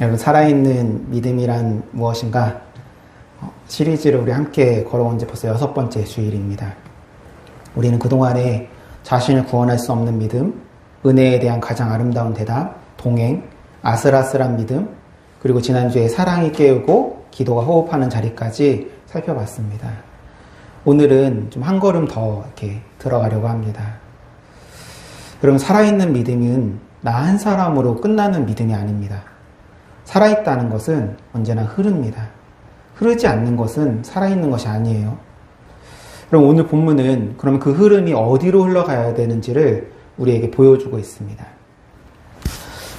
여러분, 살아있는 믿음이란 무엇인가? 시리즈를 우리 함께 걸어온 지 벌써 6번째 주일입니다. 우리는 그동안에 자신을 구원할 수 없는 믿음, 은혜에 대한 가장 아름다운 대답, 동행, 아슬아슬한 믿음, 그리고 지난주에 사랑이 깨우고 기도가 호흡하는 자리까지 살펴봤습니다. 오늘은 좀 한 걸음 더 이렇게 들어가려고 합니다. 그럼 살아있는 믿음은 나 한 사람으로 끝나는 믿음이 아닙니다. 살아있다는 것은 언제나 흐릅니다. 흐르지 않는 것은 살아있는 것이 아니에요. 그럼 오늘 본문은 그럼 그 흐름이 어디로 흘러가야 되는지를 우리에게 보여주고 있습니다.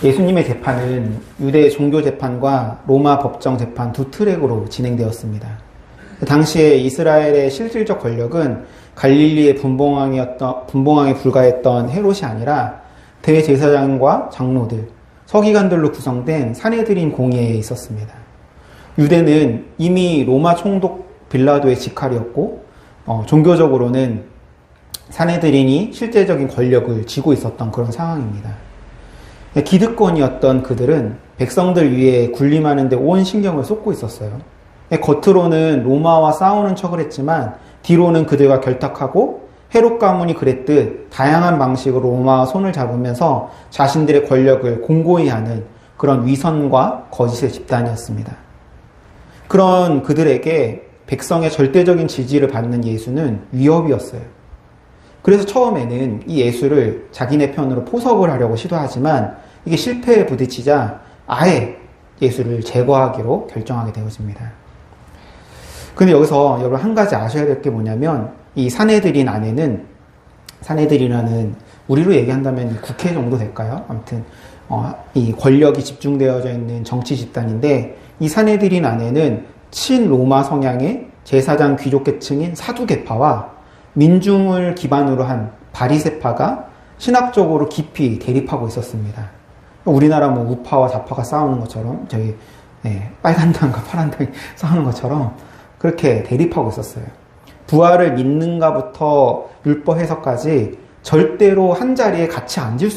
예수님의 재판은 유대 종교 재판과 로마 법정 재판 두 트랙으로 진행되었습니다. 당시에 이스라엘의 실질적 권력은 갈릴리의 분봉왕에 불과했던 헤롯이 아니라 대제사장과 장로들, 서기관들로 구성된 산헤드린 공의회에 있었습니다. 유대는 이미 로마 총독 빌라도의 직할이었고 종교적으로는 산헤드린이 실제적인 권력을 쥐고 있었던 그런 상황입니다. 기득권이었던 그들은 백성들 위에 군림하는 데 온 신경을 쏟고 있었어요. 겉으로는 로마와 싸우는 척을 했지만 뒤로는 그들과 결탁하고 헤롯 가문이 그랬듯 다양한 방식으로 로마와 손을 잡으면서 자신들의 권력을 공고히 하는 그런 위선과 거짓의 집단이었습니다. 그런 그들에게 백성의 절대적인 지지를 받는 예수는 위협이었어요. 그래서 처음에는 이 예수를 자기네 편으로 포섭을 하려고 시도하지만 이게 실패에 부딪히자 아예 예수를 제거하기로 결정하게 되어집니다. 근데 여기서 여러분 한 가지 아셔야 될 게 뭐냐면 이 산헤드린 안에는 산헤드린이라는 우리로 얘기한다면 국회 정도 될까요? 아무튼 이 권력이 집중되어져 있는 정치 집단인데 이 산헤드린 안에는 친로마 성향의 제사장 귀족계층인 사두개파와 민중을 기반으로 한 바리새파가 신학적으로 깊이 대립하고 있었습니다. 우리나라 뭐 우파와 좌파가 싸우는 것처럼 저희 빨간 당과 파란 당이 싸우는 것처럼 그렇게 대립하고 있었어요. 부활을 믿는가부터 율법 해석까지 절대로 한 자리에 같이 앉을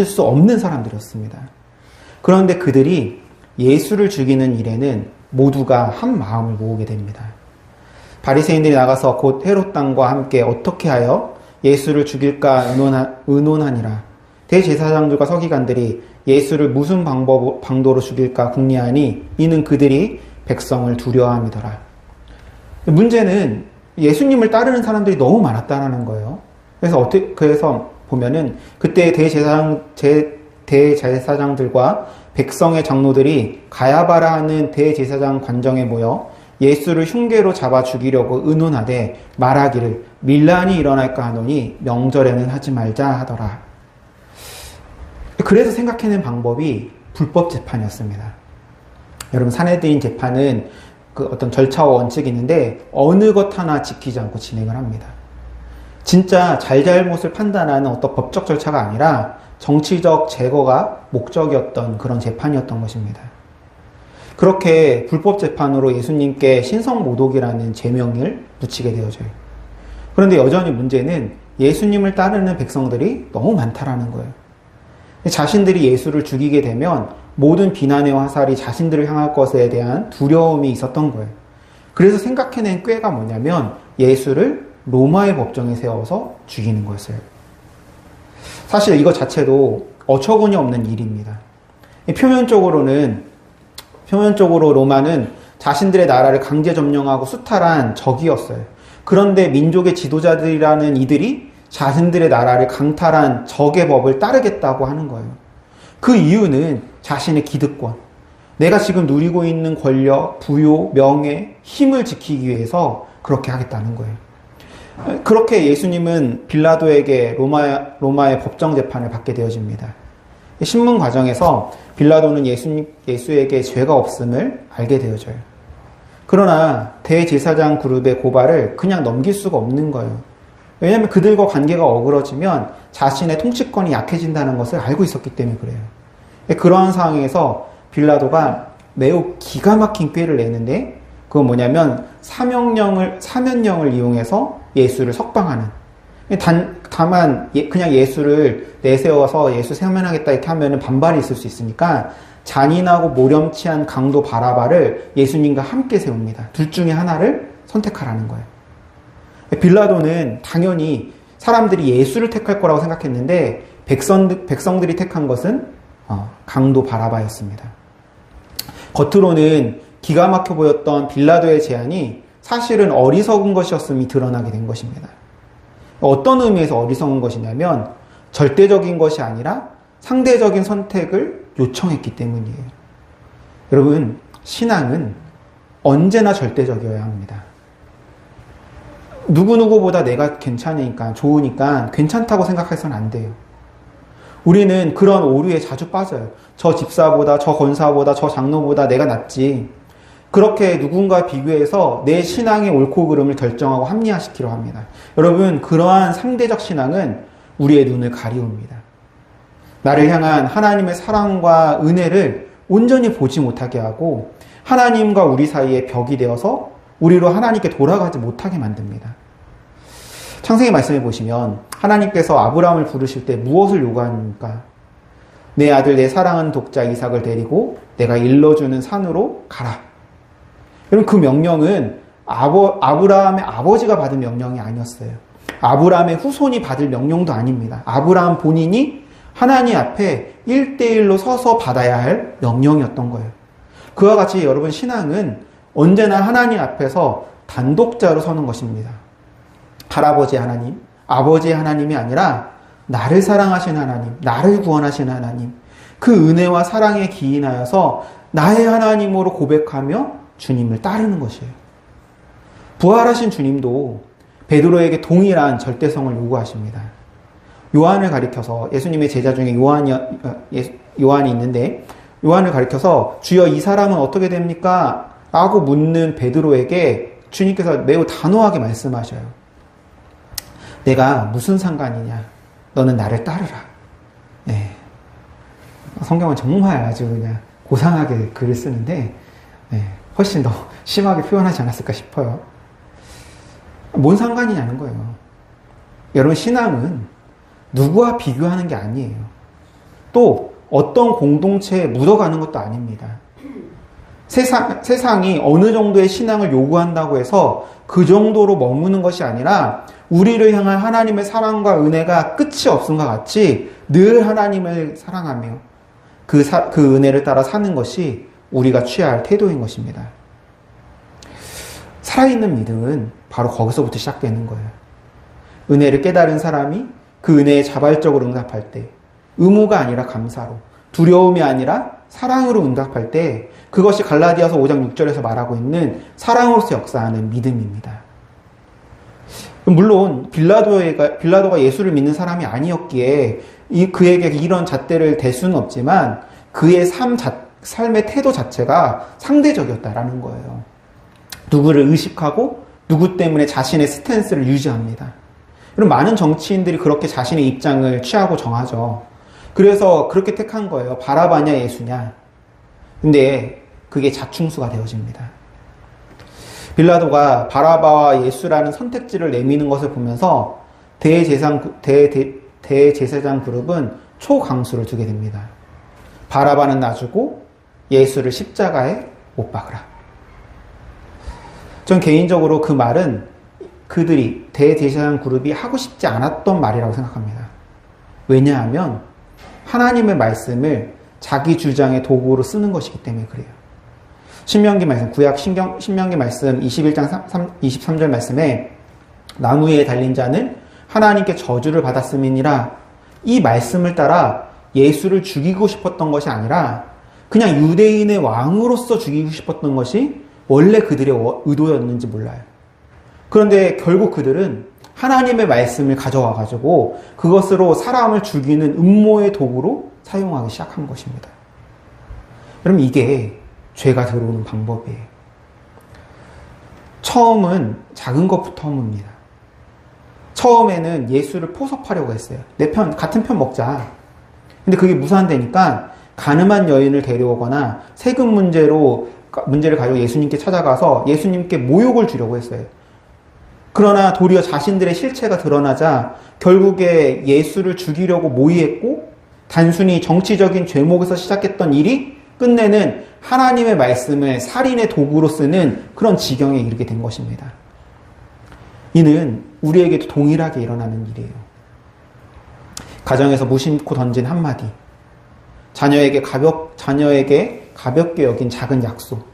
수 없는 사람들이었습니다. 그런데 그들이 예수를 죽이는 일에는 모두가 한 마음을 모으게 됩니다. 바리새인들이 나가서 곧 헤롯 당과 함께 어떻게 하여 예수를 죽일까 의논하니라. 대제사장들과 서기관들이 예수를 무슨 방도로 죽일까 궁리하니 이는 그들이 백성을 두려워함이더라. 문제는 예수님을 따르는 사람들이 너무 많았다라는 거예요. 그래서 보면은 그때 대제사장들과 백성의 장로들이 가야바라는 대제사장 관정에 모여 예수를 흉계로 잡아 죽이려고 의논하되 말하기를 밀란이 일어날까 하노니 명절에는 하지 말자 하더라. 그래서 생각해낸 방법이 불법 재판이었습니다. 여러분, 산헤드린 재판은 그 어떤 절차와 원칙이 있는데 어느 것 하나 지키지 않고 진행을 합니다. 진짜 잘잘못을 판단하는 어떤 법적 절차가 아니라 정치적 제거가 목적이었던 그런 재판이었던 것입니다. 그렇게 불법 재판으로 예수님께 신성모독이라는 제명을 붙이게 되어져요. 그런데 여전히 문제는 예수님을 따르는 백성들이 너무 많다라는 거예요. 자신들이 예수를 죽이게 되면 모든 비난의 화살이 자신들을 향할 것에 대한 두려움이 있었던 거예요. 그래서 생각해낸 꾀가 뭐냐면 예수를 로마의 법정에 세워서 죽이는 거였어요. 사실 이거 자체도 어처구니 없는 일입니다. 표면적으로 로마는 자신들의 나라를 강제 점령하고 수탈한 적이었어요. 그런데 민족의 지도자들이라는 이들이 자신들의 나라를 강탈한 적의 법을 따르겠다고 하는 거예요. 그 이유는 자신의 기득권, 내가 지금 누리고 있는 권력, 부요, 명예, 힘을 지키기 위해서 그렇게 하겠다는 거예요. 그렇게 예수님은 빌라도에게 로마의 법정 재판을 받게 되어집니다. 신문 과정에서 빌라도는 예수에게 죄가 없음을 알게 되어져요. 그러나 대제사장 그룹의 고발을 그냥 넘길 수가 없는 거예요. 왜냐하면 그들과 관계가 어그러지면 자신의 통치권이 약해진다는 것을 알고 있었기 때문에 그래요. 그러한 상황에서 빌라도가 매우 기가 막힌 꾀를 내는데 그건 뭐냐면 사면령을 이용해서 예수를 석방하는, 다만 그냥 예수를 내세워서 예수 세면하겠다 이렇게 하면 반발이 있을 수 있으니까 잔인하고 모렴치한 강도 바라바를 예수님과 함께 세웁니다. 둘 중에 하나를 선택하라는 거예요. 빌라도는 당연히 사람들이 예수를 택할 거라고 생각했는데 백성들이 택한 것은 강도 바라바였습니다. 겉으로는 기가 막혀 보였던 빌라도의 제안이 사실은 어리석은 것이었음이 드러나게 된 것입니다. 어떤 의미에서 어리석은 것이냐면 절대적인 것이 아니라 상대적인 선택을 요청했기 때문이에요. 여러분, 신앙은 언제나 절대적이어야 합니다. 누구누구보다 내가 괜찮으니까, 좋으니까 괜찮다고 생각해서는 안 돼요. 우리는 그런 오류에 자주 빠져요. 저 집사보다, 저 권사보다, 저 장로보다 내가 낫지. 그렇게 누군가 비교해서 내 신앙의 옳고 그름을 결정하고 합리화시키려 합니다. 여러분, 그러한 상대적 신앙은 우리의 눈을 가리웁니다. 나를 향한 하나님의 사랑과 은혜를 온전히 보지 못하게 하고 하나님과 우리 사이에 벽이 되어서 우리로 하나님께 돌아가지 못하게 만듭니다. 창세기 말씀해 보시면 하나님께서 아브라함을 부르실 때 무엇을 요구합니까? 내 아들 내 사랑하는 독자 이삭을 데리고 내가 일러주는 산으로 가라. 여러분, 그 명령은 아브라함의 아버지가 받은 명령이 아니었어요. 아브라함의 후손이 받을 명령도 아닙니다. 아브라함 본인이 하나님 앞에 1대1로 서서 받아야 할 명령이었던 거예요. 그와 같이 여러분, 신앙은 언제나 하나님 앞에서 단독자로 서는 것입니다. 할아버지 하나님, 아버지 하나님이 아니라 나를 사랑하신 하나님, 나를 구원하신 하나님, 그 은혜와 사랑에 기인하여서 나의 하나님으로 고백하며 주님을 따르는 것이에요. 부활하신 주님도 베드로에게 동일한 절대성을 요구하십니다. 요한을 가리켜서, 예수님의 제자 중에 요한이 있는데 요한을 가리켜서 주여 이 사람은 어떻게 됩니까? 라고 묻는 베드로에게 주님께서 매우 단호하게 말씀하셔요. 내가 무슨 상관이냐? 너는 나를 따르라. 네. 성경은 정말 아주 그냥 고상하게 글을 쓰는데 훨씬 더 심하게 표현하지 않았을까 싶어요. 뭔 상관이냐는 거예요. 여러분, 신앙은 누구와 비교하는 게 아니에요. 또 어떤 공동체에 묻어가는 것도 아닙니다. 세상이 어느 정도의 신앙을 요구한다고 해서 그 정도로 머무는 것이 아니라 우리를 향한 하나님의 사랑과 은혜가 끝이 없음과 같이 늘 하나님을 사랑하며 그 은혜를 따라 사는 것이 우리가 취해야 할 태도인 것입니다. 살아있는 믿음은 바로 거기서부터 시작되는 거예요. 은혜를 깨달은 사람이 그 은혜에 자발적으로 응답할 때, 의무가 아니라 감사로, 두려움이 아니라 사랑으로 응답할 때, 그것이 갈라디아서 5장 6절에서 말하고 있는 사랑으로서 역사하는 믿음입니다. 물론 빌라도가 예수를 믿는 사람이 아니었기에 그에게 이런 잣대를 댈 수는 없지만 그의 삶의 태도 자체가 상대적이었다라는 거예요. 누구를 의식하고 누구 때문에 자신의 스탠스를 유지합니다. 그럼 많은 정치인들이 그렇게 자신의 입장을 취하고 정하죠. 그래서 그렇게 택한 거예요. 바라바냐 예수냐. 근데 그게 자충수가 되어집니다. 빌라도가 바라바와 예수라는 선택지를 내미는 것을 보면서 대제사장 그룹은 초강수를 두게 됩니다. 바라바는 놔주고 예수를 십자가에 못 박으라. 전 개인적으로 그 말은 그들이 대제사장 그룹이 하고 싶지 않았던 말이라고 생각합니다. 왜냐하면 하나님의 말씀을 자기 주장의 도구로 쓰는 것이기 때문에 그래요. 신명기 말씀, 구약 신명기 말씀 21장 23절 말씀에 나무 위에 달린 자는 하나님께 저주를 받았음이니라. 이 말씀을 따라 예수를 죽이고 싶었던 것이 아니라 그냥 유대인의 왕으로서 죽이고 싶었던 것이 원래 그들의 의도였는지 몰라요. 그런데 결국 그들은 하나님의 말씀을 가져와 가지고 그것으로 사람을 죽이는 음모의 도구로 사용하기 시작한 것입니다. 여러분, 이게 죄가 들어오는 방법이에요. 처음은 작은 것부터 허뭅니다. 처음에는 예수를 포섭하려고 했어요. 같은 편 먹자. 근데 그게 무산되니까 가늠한 여인을 데려오거나 세금 문제를 가지고 예수님께 찾아가서 예수님께 모욕을 주려고 했어요. 그러나 도리어 자신들의 실체가 드러나자 결국에 예수를 죽이려고 모의했고 단순히 정치적인 죄목에서 시작했던 일이 끝내는 하나님의 말씀을 살인의 도구로 쓰는 그런 지경에 이르게 된 것입니다. 이는 우리에게도 동일하게 일어나는 일이에요. 가정에서 무심코 던진 한마디, 자녀에게 가볍게 여긴 작은 약속,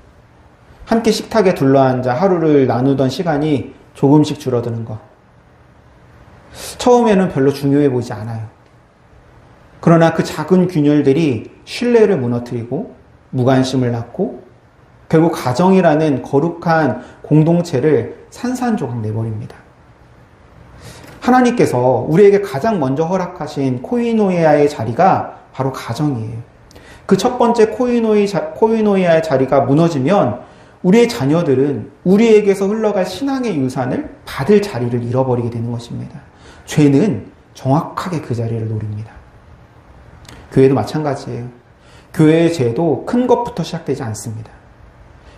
함께 식탁에 둘러앉아 하루를 나누던 시간이 조금씩 줄어드는 것. 처음에는 별로 중요해 보이지 않아요. 그러나 그 작은 균열들이 신뢰를 무너뜨리고 무관심을 낳고 결국 가정이라는 거룩한 공동체를 산산조각 내버립니다. 하나님께서 우리에게 가장 먼저 허락하신 코이노이아의 자리가 바로 가정이에요. 그 첫 번째 코이노이아의 자리가 무너지면 우리의 자녀들은 우리에게서 흘러갈 신앙의 유산을 받을 자리를 잃어버리게 되는 것입니다. 죄는 정확하게 그 자리를 노립니다. 교회도 마찬가지예요. 교회의 죄도 큰 것부터 시작되지 않습니다.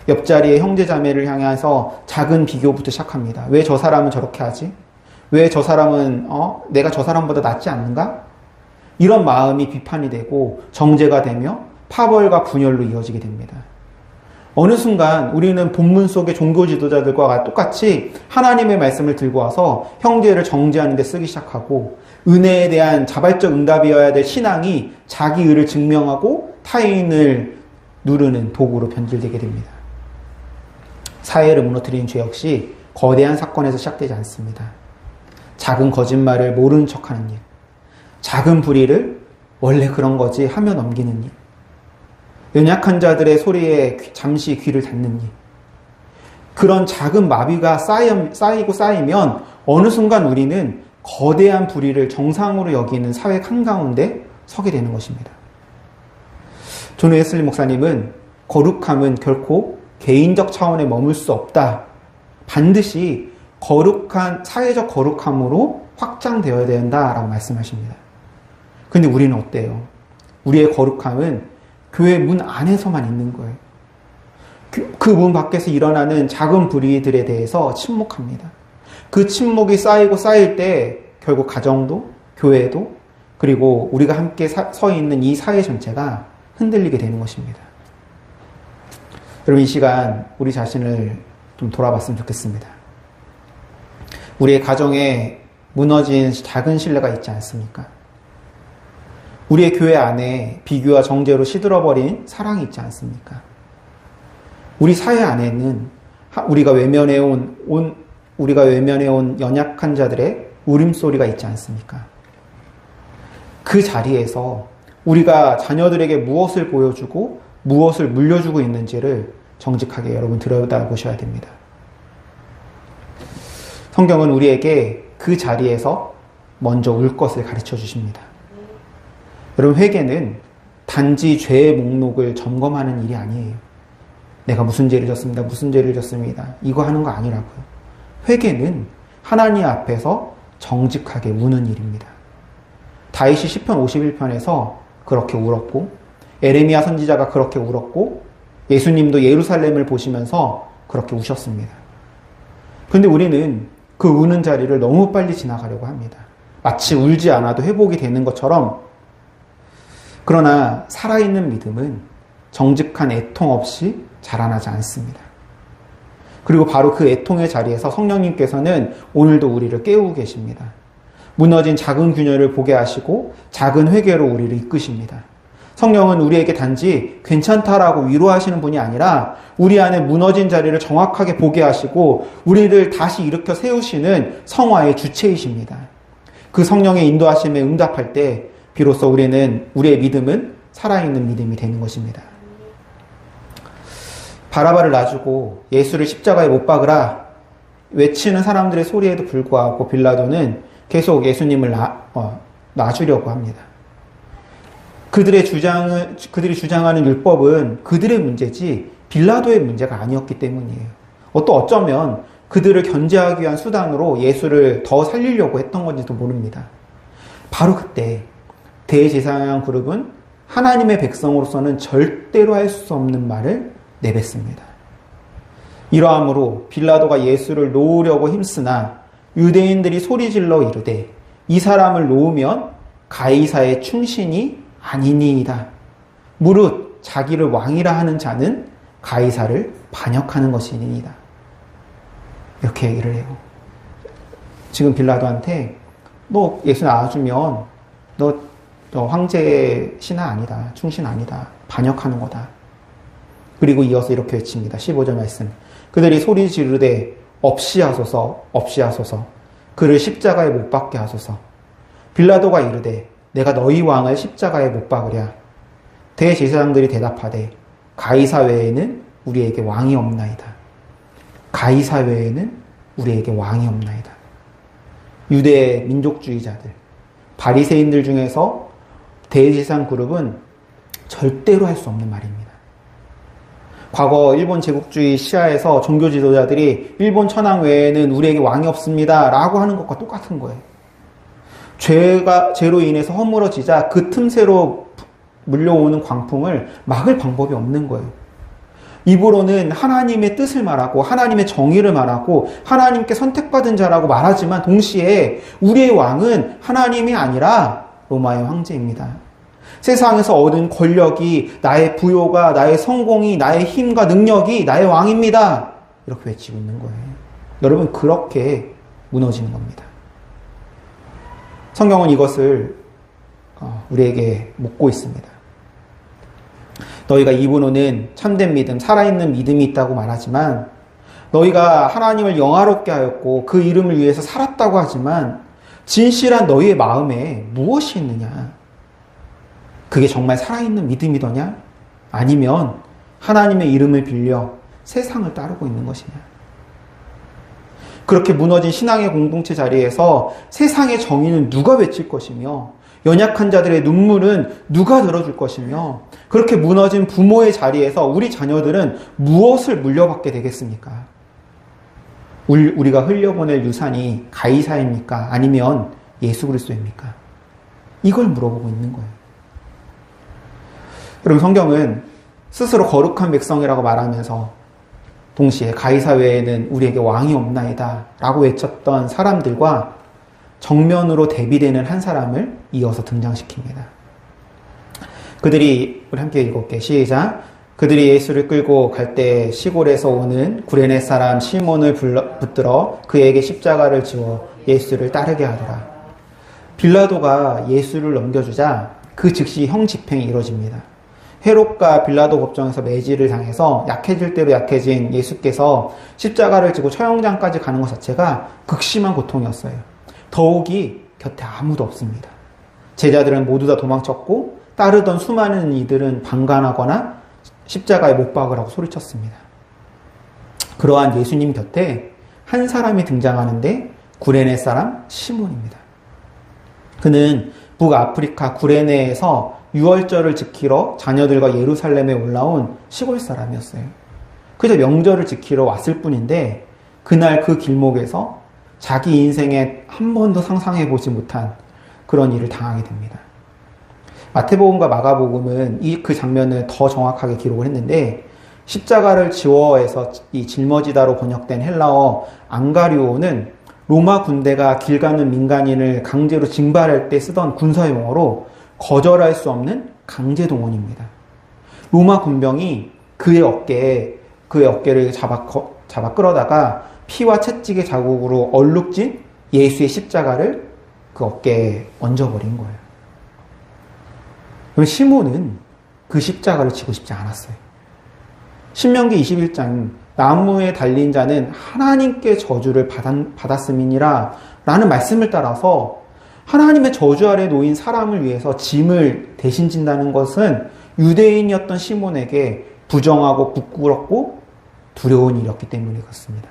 옆자리의 형제자매를 향해서 작은 비교부터 시작합니다. 왜 저 사람은 저렇게 하지? 왜 저 사람은 내가 저 사람보다 낫지 않는가? 이런 마음이 비판이 되고 정죄가 되며 파벌과 분열로 이어지게 됩니다. 어느 순간 우리는 본문 속의 종교 지도자들과 똑같이 하나님의 말씀을 들고 와서 형제를 정죄하는 데 쓰기 시작하고 은혜에 대한 자발적 응답이어야 될 신앙이 자기 의를 증명하고 타인을 누르는 도구로 변질되게 됩니다. 사회를 무너뜨리는 죄 역시 거대한 사건에서 시작되지 않습니다. 작은 거짓말을 모르는 척하는 일, 작은 불의를 원래 그런 거지 하며 넘기는 일, 연약한 자들의 소리에 잠시 귀를 닫는 일, 그런 작은 마비가 쌓이고 쌓이면 어느 순간 우리는 거대한 불의를 정상으로 여기는 사회 한가운데 서게 되는 것입니다. 존 웨슬리 목사님은 거룩함은 결코 개인적 차원에 머물 수 없다. 반드시 거룩한 사회적 거룩함으로 확장되어야 된다라고 말씀하십니다. 근데 우리는 어때요? 우리의 거룩함은 교회 문 안에서만 있는 거예요. 그 문 밖에서 일어나는 작은 불의들에 대해서 침묵합니다. 그 침묵이 쌓이고 쌓일 때 결국 가정도 교회도 그리고 우리가 함께 서 있는 이 사회 전체가 흔들리게 되는 것입니다. 여러분, 이 시간 우리 자신을 좀 돌아봤으면 좋겠습니다. 우리의 가정에 무너진 작은 신뢰가 있지 않습니까? 우리의 교회 안에 비교와 정죄로 시들어버린 사랑이 있지 않습니까? 우리 사회 안에는 우리가 외면해온 연약한 자들의 울음소리가 있지 않습니까? 그 자리에서 우리가 자녀들에게 무엇을 보여주고 무엇을 물려주고 있는지를 정직하게 여러분 들여다보셔야 됩니다. 성경은 우리에게 그 자리에서 먼저 울 것을 가르쳐 주십니다. 여러분, 회개는 단지 죄의 목록을 점검하는 일이 아니에요. 내가 무슨 죄를 졌습니다. 무슨 죄를 졌습니다. 이거 하는 거 아니라고요. 회개는 하나님 앞에서 정직하게 우는 일입니다. 다윗이 시편 51편에서 그렇게 울었고 에레미야 선지자가 그렇게 울었고 예수님도 예루살렘을 보시면서 그렇게 우셨습니다. 그런데 우리는 그 우는 자리를 너무 빨리 지나가려고 합니다. 마치 울지 않아도 회복이 되는 것처럼. 그러나 살아있는 믿음은 정직한 애통 없이 자라나지 않습니다. 그리고 바로 그 애통의 자리에서 성령님께서는 오늘도 우리를 깨우고 계십니다. 무너진 작은 균열을 보게 하시고 작은 회개로 우리를 이끄십니다. 성령은 우리에게 단지 괜찮다라고 위로하시는 분이 아니라 우리 안에 무너진 자리를 정확하게 보게 하시고 우리를 다시 일으켜 세우시는 성화의 주체이십니다. 그 성령의 인도하심에 응답할 때 비로소 우리의 믿음은 살아있는 믿음이 되는 것입니다. 바라바를 놔주고 예수를 십자가에 못 박으라 외치는 사람들의 소리에도 불구하고 빌라도는 계속 예수님을 놔주려고 합니다. 그들이 주장하는 율법은 그들의 문제지 빌라도의 문제가 아니었기 때문이에요. 또 어쩌면 그들을 견제하기 위한 수단으로 예수를 더 살리려고 했던 건지도 모릅니다. 바로 그때 대제사장 그룹은 하나님의 백성으로서는 절대로 할 수 없는 말을 내뱉습니다. 이러함으로 빌라도가 예수를 놓으려고 힘쓰나 유대인들이 소리질러 이르되 이 사람을 놓으면 가이사의 충신이 아니니이다. 무릇 곧 자기를 왕이라 하는 자는 가이사를 반역하는 것이니이다. 이렇게 얘기를 해요. 지금 빌라도한테 너 예수 낳아주면 너 황제 신하 아니다. 충신 아니다. 반역하는 거다. 그리고 이어서 이렇게 외칩니다. 15절 말씀. 그들이 소리 지르되 없이 하소서 없이 하소서 그를 십자가에 못 박게 하소서. 빌라도가 이르되 내가 너희 왕을 십자가에 못 박으랴. 대제사장들이 대답하되 가이사 외에는 우리에게 왕이 없나이다. 가이사 외에는 우리에게 왕이 없나이다. 유대 민족주의자들, 바리새인들 중에서 대제사장 그룹은 절대로 할 수 없는 말입니다. 과거 일본 제국주의 시야에서 종교 지도자들이 일본 천황 외에는 우리에게 왕이 없습니다 라고 하는 것과 똑같은 거예요. 죄로 인해서 허물어지자 그 틈새로 물려오는 광풍을 막을 방법이 없는 거예요. 입으로는 하나님의 뜻을 말하고 하나님의 정의를 말하고 하나님께 선택받은 자라고 말하지만 동시에 우리의 왕은 하나님이 아니라 로마의 황제입니다. 세상에서 얻은 권력이, 나의 부요가, 나의 성공이, 나의 힘과 능력이 나의 왕입니다. 이렇게 외치고 있는 거예요. 여러분, 그렇게 무너지는 겁니다. 성경은 이것을 우리에게 묻고 있습니다. 너희가 입으로는 참된 믿음, 살아있는 믿음이 있다고 말하지만 너희가 하나님을 영화롭게 하였고 그 이름을 위해서 살았다고 하지만 진실한 너희의 마음에 무엇이 있느냐? 그게 정말 살아있는 믿음이더냐? 아니면 하나님의 이름을 빌려 세상을 따르고 있는 것이냐? 그렇게 무너진 신앙의 공동체 자리에서 세상의 정의는 누가 외칠 것이며 연약한 자들의 눈물은 누가 들어줄 것이며 그렇게 무너진 부모의 자리에서 우리 자녀들은 무엇을 물려받게 되겠습니까? 우리가 흘려보낼 유산이 가이사입니까? 아니면 예수 그리스도입니까? 이걸 물어보고 있는 거예요. 여러분, 성경은 스스로 거룩한 백성이라고 말하면서 동시에 가이사 외에는 우리에게 왕이 없나이다 라고 외쳤던 사람들과 정면으로 대비되는 한 사람을 이어서 등장시킵니다. 그들이, 우리 함께 읽어볼게요. 시작. 그들이 예수를 끌고 갈 때 시골에서 오는 구레네 사람 시몬을 붙들어 그에게 십자가를 지워 예수를 따르게 하더라. 빌라도가 예수를 넘겨주자 그 즉시 형집행이 이루어집니다. 헤롯과 빌라도 법정에서 매질을 당해서 약해질 대로 약해진 예수께서 십자가를 지고 처형장까지 가는 것 자체가 극심한 고통이었어요. 더욱이 곁에 아무도 없습니다. 제자들은 모두 다 도망쳤고 따르던 수많은 이들은 방관하거나 십자가에 못 박으라고 소리쳤습니다. 그러한 예수님 곁에 한 사람이 등장하는데 구레네 사람 시몬입니다. 그는 북아프리카 구레네에서 유월절을 지키러 자녀들과 예루살렘에 올라온 시골 사람이었어요. 그저 명절을 지키러 왔을 뿐인데 그날 그 길목에서 자기 인생에 한 번도 상상해보지 못한 그런 일을 당하게 됩니다. 마태복음과 마가복음은 그 장면을 더 정확하게 기록을 했는데 십자가를 지워에서 이 짊어지다로 번역된 헬라어 앙가리오는 로마 군대가 길 가는 민간인을 강제로 징발할 때 쓰던 군사용어로 거절할 수 없는 강제동원입니다. 로마 군병이 그의 어깨를 잡아 끌어다가 피와 채찍의 자국으로 얼룩진 예수의 십자가를 그 어깨에 얹어버린 거예요. 그럼 시몬은 그 십자가를 지고 싶지 않았어요. 신명기 21장 나무에 달린 자는 하나님께 저주를 받았음이니라 라는 말씀을 따라서 하나님의 저주 아래 놓인 사람을 위해서 짐을 대신 진다는 것은 유대인이었던 시몬에게 부정하고 부끄럽고 두려운 일이었기 때문에 그렇습니다.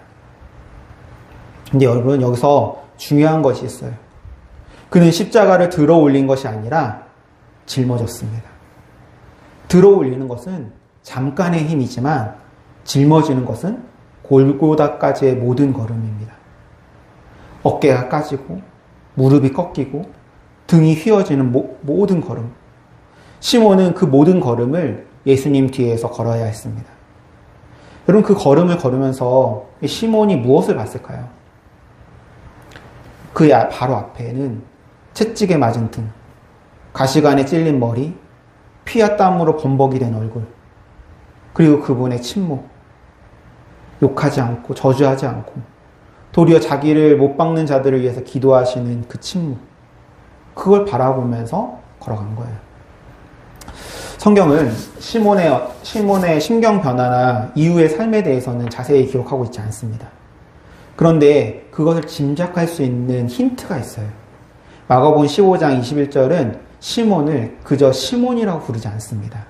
근데 여러분, 여기서 중요한 것이 있어요. 그는 십자가를 들어 올린 것이 아니라 짊어졌습니다. 들어 올리는 것은 잠깐의 힘이지만 짊어지는 것은 골고다까지의 모든 걸음입니다. 어깨가 까지고 무릎이 꺾이고 등이 휘어지는 모든 걸음. 시몬은 그 모든 걸음을 예수님 뒤에서 걸어야 했습니다. 여러분, 그 걸음을 걸으면서 시몬이 무엇을 봤을까요? 그 바로 앞에는 채찍에 맞은 등, 가시관에 찔린 머리, 피와 땀으로 범벅이 된 얼굴, 그리고 그분의 침묵, 욕하지 않고 저주하지 않고 도리어 자기를 못 박는 자들을 위해서 기도하시는 그 침묵, 그걸 바라보면서 걸어간 거예요. 성경은 시몬의 심경 변화나 이후의 삶에 대해서는 자세히 기록하고 있지 않습니다. 그런데 그것을 짐작할 수 있는 힌트가 있어요. 마가복음 15장 21절은 시몬을 그저 시몬이라고 부르지 않습니다.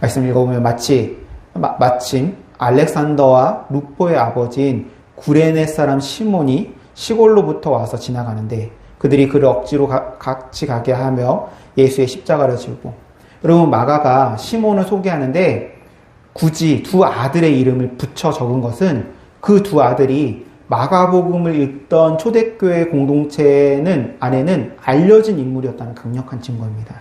말씀 읽어보면 마침 알렉산더와 루포의 아버지인 구레네 사람 시몬이 시골로부터 와서 지나가는데 그들이 그를 억지로 같이 가게 하며 예수의 십자가를 지고, 여러분 마가가 시몬을 소개하는데 굳이 두 아들의 이름을 붙여 적은 것은 그 두 아들이 마가복음을 읽던 초대교회 공동체 안에는 알려진 인물이었다는 강력한 증거입니다.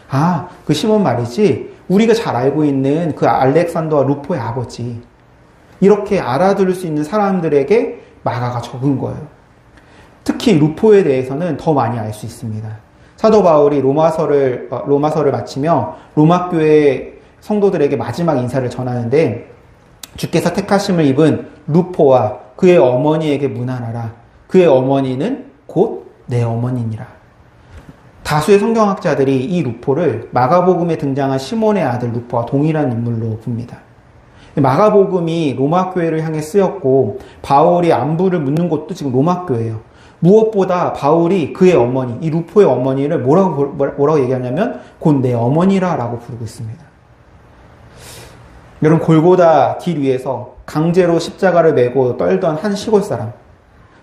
아, 그 시몬 말이지, 우리가 잘 알고 있는 그 알렉산더와 루포의 아버지, 이렇게 알아들을 수 있는 사람들에게 마가가 적은 거예요. 특히 루포에 대해서는 더 많이 알 수 있습니다. 사도 바울이 로마서를 마치며 로마교회 성도들에게 마지막 인사를 전하는데, 주께서 택하심을 입은 루포와 그의 어머니에게 문안하라. 그의 어머니는 곧 내 어머니니라. 다수의 성경학자들이 이 루포를 마가복음에 등장한 시몬의 아들 루포와 동일한 인물로 봅니다. 마가복음이 로마교회를 향해 쓰였고 바울이 안부를 묻는 곳도 지금 로마교회예요. 무엇보다 바울이 그의 어머니, 이 루포의 어머니를 뭐라고 얘기하냐면 곧 내 어머니라 라고 부르고 있습니다. 여러분, 골고다 길 위에서 강제로 십자가를 메고 떨던 한 시골 사람,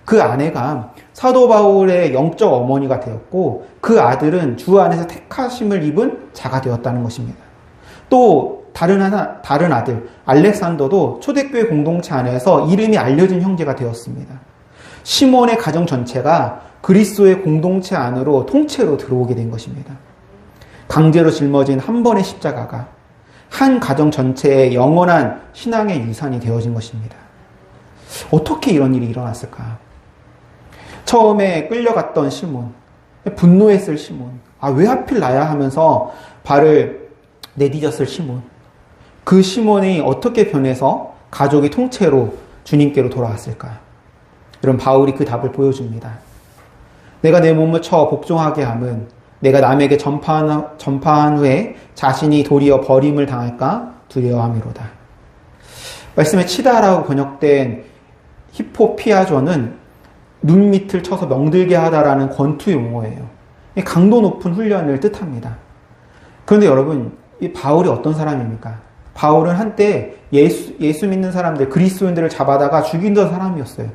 그 아내가 사도 바울의 영적 어머니가 되었고 그 아들은 주 안에서 택하심을 입은 자가 되었다는 것입니다. 또 다른 아들 알렉산더도 초대교회 공동체 안에서 이름이 알려진 형제가 되었습니다. 시몬의 가정 전체가 그리스도의 공동체 안으로 통째로 들어오게 된 것입니다. 강제로 짊어진 한 번의 십자가가 한 가정 전체의 영원한 신앙의 유산이 되어진 것입니다. 어떻게 이런 일이 일어났을까? 처음에 끌려갔던 시몬, 분노했을 시몬, 아, 왜 하필 나야 하면서 발을 내디뎠을 시몬, 그 시몬이 어떻게 변해서 가족이 통째로 주님께로 돌아왔을까? 여러분, 바울이 그 답을 보여줍니다. 내가 내 몸을 쳐 복종하게 함은 내가 남에게 전파한 후에 자신이 도리어 버림을 당할까 두려워함이로다. 말씀에 치다라고 번역된 히포피아존은 눈 밑을 쳐서 명들게 하다라는 권투 용어예요. 강도 높은 훈련을 뜻합니다. 그런데 여러분, 이 바울이 어떤 사람입니까? 바울은 한때 예수 믿는 사람들, 그리스도인들을 잡아다가 죽이던 사람이었어요.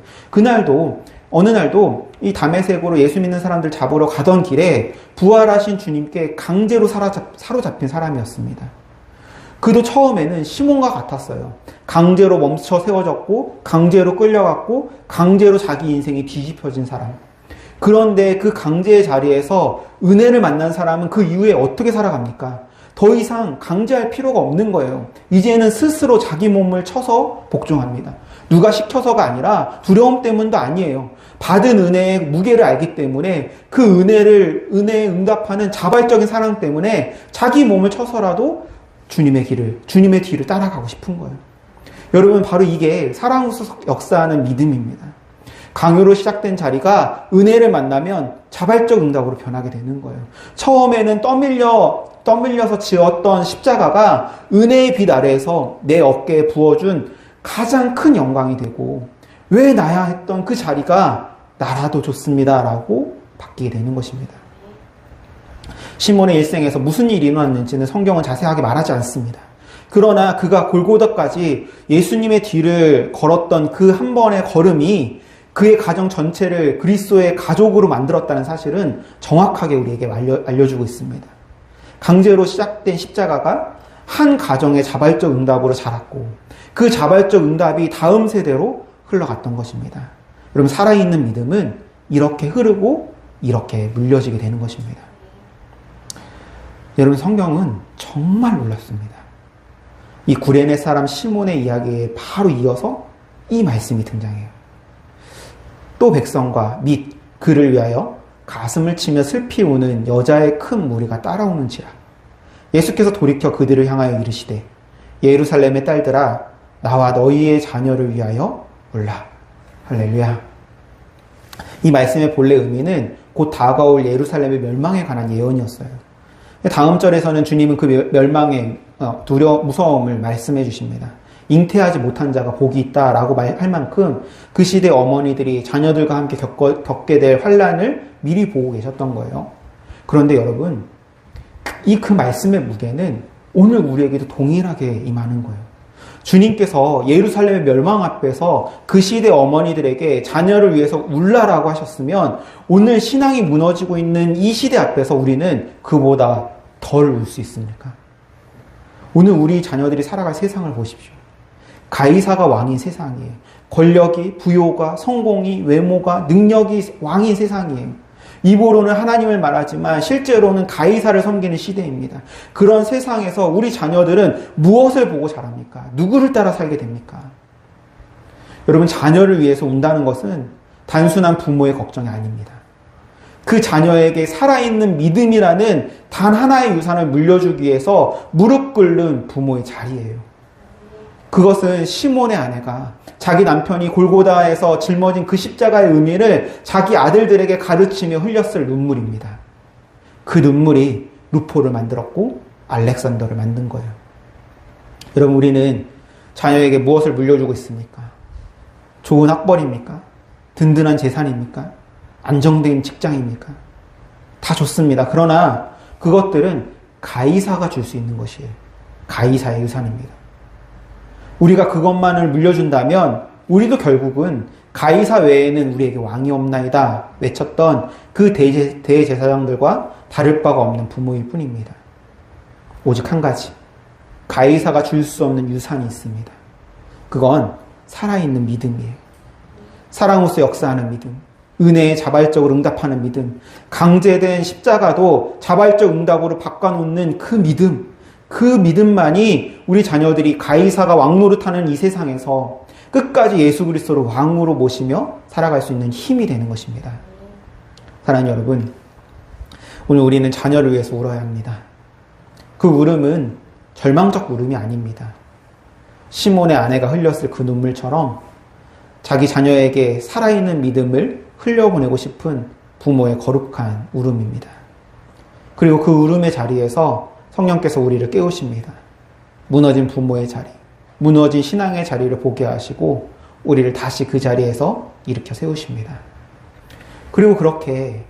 어느 날도 이 다메섹으로 예수 믿는 사람들 잡으러 가던 길에 부활하신 주님께 강제로 사로잡힌 사람이었습니다. 그도 처음에는 시몬과 같았어요. 강제로 멈춰 세워졌고 강제로 끌려갔고 강제로 자기 인생이 뒤집혀진 사람. 그런데 그 강제의 자리에서 은혜를 만난 사람은 그 이후에 어떻게 살아갑니까? 더 이상 강제할 필요가 없는 거예요. 이제는 스스로 자기 몸을 쳐서 복종합니다. 누가 시켜서가 아니라 두려움 때문도 아니에요. 받은 은혜의 무게를 알기 때문에 그 은혜에 응답하는 자발적인 사랑 때문에 자기 몸을 쳐서라도 주님의 뒤를 따라가고 싶은 거예요. 여러분, 바로 이게 사랑으로서 역사하는 믿음입니다. 강요로 시작된 자리가 은혜를 만나면 자발적 응답으로 변하게 되는 거예요. 처음에는 떠밀려서 지었던 십자가가 은혜의 빛 아래에서 내 어깨에 부어준 가장 큰 영광이 되고, 왜 나야 했던 그 자리가 나라도 좋습니다 라고 바뀌게 되는 것입니다. 시몬의 일생에서 무슨 일이 일어났는지는 성경은 자세하게 말하지 않습니다. 그러나 그가 골고다까지 예수님의 뒤를 걸었던 그 한 번의 걸음이 그의 가정 전체를 그리스도의 가족으로 만들었다는 사실은 정확하게 우리에게 알려주고 있습니다. 강제로 시작된 십자가가 한 가정의 자발적 응답으로 자랐고 그 자발적 응답이 다음 세대로 흘러갔던 것입니다. 여러분, 살아있는 믿음은 이렇게 흐르고 이렇게 물려지게 되는 것입니다. 여러분, 성경은 정말 놀랍습니다. 이 구레네 사람 시몬의 이야기에 바로 이어서 이 말씀이 등장해요. 또 백성과 및 그를 위하여 가슴을 치며 슬피 우는 여자의 큰 무리가 따라오는지라. 예수께서 돌이켜 그들을 향하여 이르시되 예루살렘의 딸들아 나와 너희의 자녀를 위하여 울라. 할렐루야. 이 말씀의 본래 의미는 곧 다가올 예루살렘의 멸망에 관한 예언이었어요. 다음 절에서는 주님은 그 멸망의 무서움을 말씀해 주십니다. 잉태하지 못한 자가 복이 있다라고 할 만큼 그 시대 어머니들이 자녀들과 함께 겪게 될 환란을 미리 보고 계셨던 거예요. 그런데 여러분, 그 말씀의 무게는 오늘 우리에게도 동일하게 임하는 거예요. 주님께서 예루살렘의 멸망 앞에서 그 시대 어머니들에게 자녀를 위해서 울라라고 하셨으면 오늘 신앙이 무너지고 있는 이 시대 앞에서 우리는 그보다 덜 울 수 있습니까? 오늘 우리 자녀들이 살아갈 세상을 보십시오. 가이사가 왕인 세상이에요. 권력이, 부요가, 성공이, 외모가, 능력이 왕인 세상이에요. 입으로는 하나님을 말하지만 실제로는 가이사를 섬기는 시대입니다. 그런 세상에서 우리 자녀들은 무엇을 보고 자랍니까? 누구를 따라 살게 됩니까? 여러분, 자녀를 위해서 운다는 것은 단순한 부모의 걱정이 아닙니다. 그 자녀에게 살아있는 믿음이라는 단 하나의 유산을 물려주기 위해서 무릎 꿇는 부모의 자리예요. 그것은 시몬의 아내가 자기 남편이 골고다에서 짊어진 그 십자가의 의미를 자기 아들들에게 가르치며 흘렸을 눈물입니다. 그 눈물이 루포를 만들었고 알렉산더를 만든 거예요. 여러분, 우리는 자녀에게 무엇을 물려주고 있습니까? 좋은 학벌입니까? 든든한 재산입니까? 안정된 직장입니까? 다 좋습니다. 그러나 그것들은 가이사가 줄 수 있는 것이에요. 가이사의 유산입니다. 우리가 그것만을 물려준다면 우리도 결국은 가이사 외에는 우리에게 왕이 없나이다 외쳤던 그 대제사장들과 다를 바가 없는 부모일 뿐입니다. 오직 한 가지, 가이사가 줄 수 없는 유산이 있습니다. 그건 살아있는 믿음이에요. 사랑으로서 역사하는 믿음, 은혜에 자발적으로 응답하는 믿음, 강제된 십자가도 자발적 응답으로 바꿔놓는 그 믿음, 그 믿음만이 우리 자녀들이 가이사가 왕노릇하는 이 세상에서 끝까지 예수 그리스도를 왕으로 모시며 살아갈 수 있는 힘이 되는 것입니다. 사랑하는 여러분, 오늘 우리는 자녀를 위해서 울어야 합니다. 그 울음은 절망적 울음이 아닙니다. 시몬의 아내가 흘렸을 그 눈물처럼 자기 자녀에게 살아있는 믿음을 흘려보내고 싶은 부모의 거룩한 울음입니다. 그리고 그 울음의 자리에서 성령께서 우리를 깨우십니다. 무너진 부모의 자리, 무너진 신앙의 자리를 보게 하시고 우리를 다시 그 자리에서 일으켜 세우십니다. 그리고 그렇게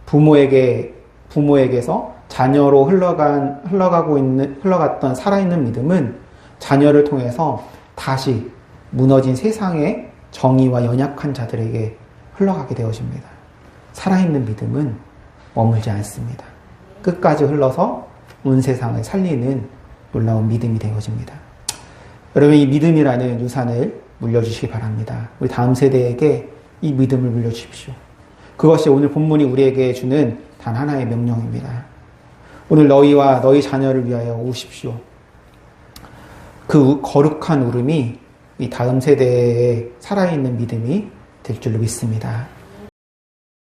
부모에게서 자녀로 흘러갔던 살아있는 믿음은 자녀를 통해서 다시 무너진 세상의 정의와 연약한 자들에게 흘러가게 되어집니다. 살아있는 믿음은 머물지 않습니다. 끝까지 흘러서 온 세상을 살리는 놀라운 믿음이 되어집니다. 여러분, 이 믿음이라는 유산을 물려주시기 바랍니다. 우리 다음 세대에게 이 믿음을 물려주십시오. 그것이 오늘 본문이 우리에게 주는 단 하나의 명령입니다. 오늘 너희와 너희 자녀를 위하여 우십시오. 그 거룩한 울음이 이 다음 세대의 살아있는 믿음이 될 줄로 믿습니다.